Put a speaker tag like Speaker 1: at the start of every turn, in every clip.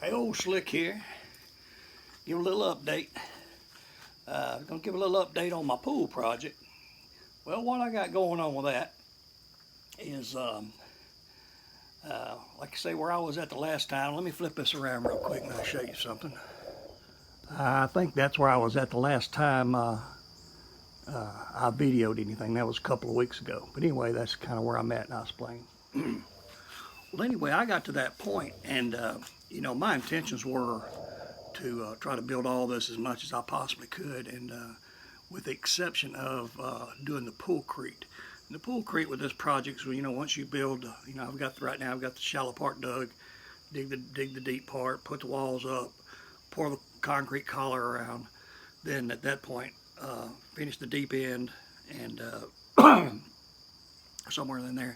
Speaker 1: Hey, old Slick here. Give a little update. Gonna give a little update on my pool project. Well, what I got going on with that is, like I say, where I was at the last time. Let me flip this around real quick and I'll show you something. I think that's where I was at the last time I videoed anything. That was a couple of weeks ago. But anyway, that's kind of where I'm at, and I'll explain. Well, anyway, I got to that point, and my intentions were to try to build all this as much as I possibly could, and with the exception of doing the poolcrete. And the poolcrete with this project, so once you build, right now I've got the shallow part dug, dig the deep part, put the walls up, pour the concrete collar around. Then at that point, finish the deep end and somewhere in there.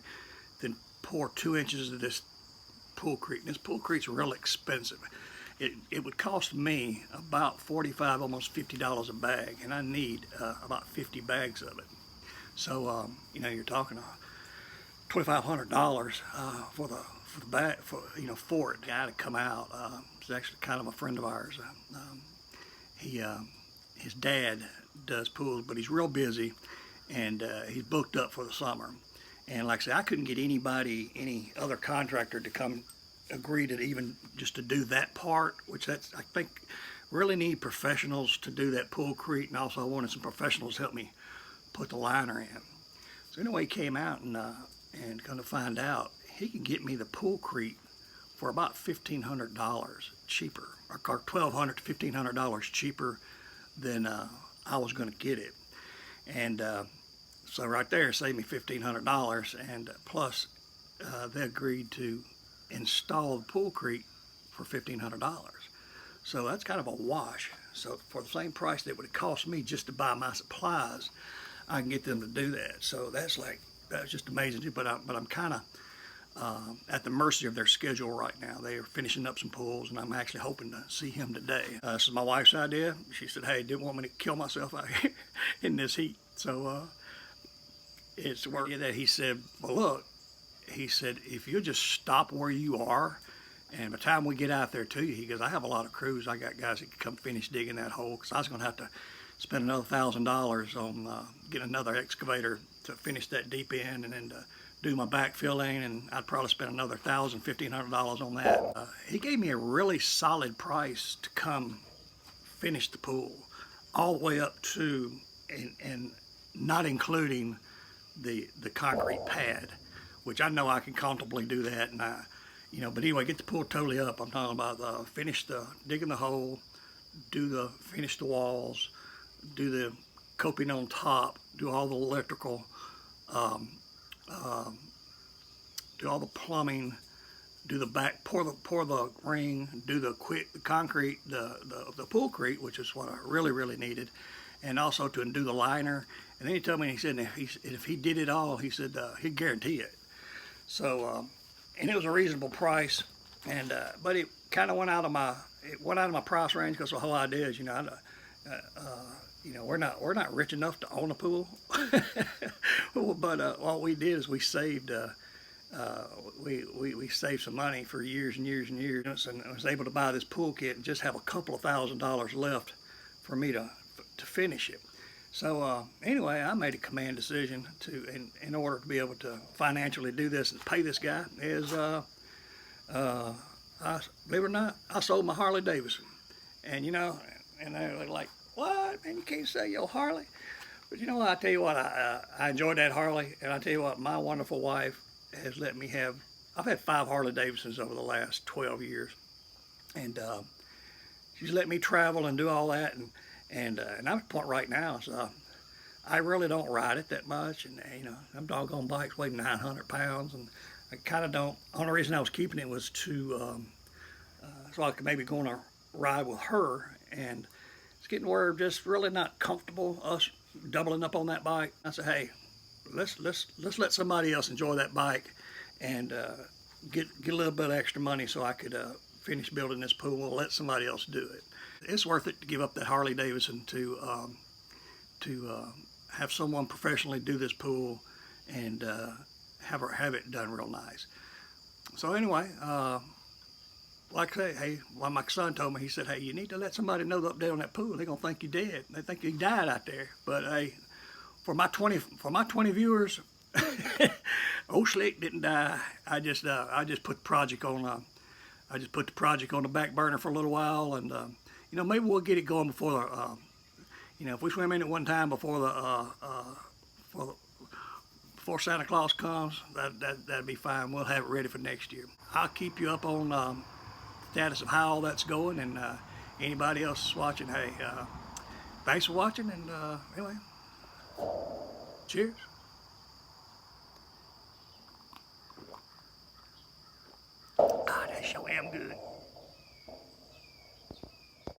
Speaker 1: Then pour 2 inches of this poolcrete. And this poolcrete's real expensive. It would cost me about $45, almost $50 a bag, and I need about 50 bags of it. So you're talking $2,500 for the bag for it. The guy to come out is actually kind of a friend of ours. His dad does pools, but he's real busy, and he's booked up for the summer. And like I said, I couldn't get any other contractor to come agree to even just to do that part, which I think really need professionals to do that poolcrete, and also I wanted some professionals to help me put the liner in. So anyway, he came out and kind of find out he can get me the poolcrete for about $1,500 cheaper, or $1,200 to $1,500 cheaper than I was going to get it. And so right there saved me $1,500, and plus they agreed to install the poolcrete for $1,500. So that's kind of a wash. So for the same price that would cost me just to buy my supplies, I can get them to do that. So that's just amazing. But I'm kind of at the mercy of their schedule right now. They are finishing up some pools, and I'm actually hoping to see him today. This is my wife's idea. She said, "Hey, didn't want me to kill myself out here in this heat." So it's where that he said, "Well, look," he said, "if you just stop where you are, and by the time we get out there to you," he goes, "I have a lot of crews. I got guys that can come finish digging that hole, because I was going to have to spend another $1,000 on getting another excavator to finish that deep end, and then to do my backfilling, and I'd probably spend another $1,000, $1,500 on that." He gave me a really solid price to come finish the pool, all the way up to and not including the concrete pad, which I know I can comfortably do that. And but anyway, get the pool totally up. I'm talking about finish digging the hole, finish the walls, do the coping on top, do all the electrical, do all the plumbing, do the back, pour the ring, do the concrete, the poolcrete, which is what I really needed, and also to do the liner. And then he told me, he said, if he did it all, he said he'd guarantee it. So, and it was a reasonable price, and but it kind of went out of my price range, because the whole idea is, we're not rich enough to own a pool, but what we did is we saved we saved some money for years and years and years, and I was able to buy this pool kit and just have a couple of $1,000s left for me to finish it. So anyway, I made a command decision in order to be able to financially do this and pay this guy is believe it or not, I sold my Harley Davidson, and and they were like, "What, man? You can't sell your Harley?" But I tell you what, I enjoyed that Harley, and I tell you what, my wonderful wife has let me have. I've had 5 Harley Davidsons over the last 12 years, and she's let me travel and do all that, and I'm at the point right now, so I really don't ride it that much, and them doggone bikes weigh 900 pounds, and I kind of don't. The only reason I was keeping it was to so I could maybe go on a ride with her, and it's getting where we're just really not comfortable us doubling up on that bike. I said, "Hey, let's let somebody else enjoy that bike, and get a little bit of extra money so I could finish building this pool. We'll let somebody else do it. It's worth it to give up that Harley Davidson to have someone professionally do this pool and have it done real nice." So anyway, like I say, hey, well, my son told me, he said, hey, you need to let somebody know up there on that pool. They're gonna think you dead. They think you died out there. But hey, for my 20 viewers, Old Slick didn't die. I just put the project on. I just put the project on the back burner for a little while, and you know, maybe we'll get it going before the. You know, if we swim in it one time before for the before Santa Claus comes, that'd be fine. We'll have it ready for next year. I'll keep you up on status of how all that's going, and anybody else watching, hey, thanks for watching, and anyway, cheers. God, that sure am good.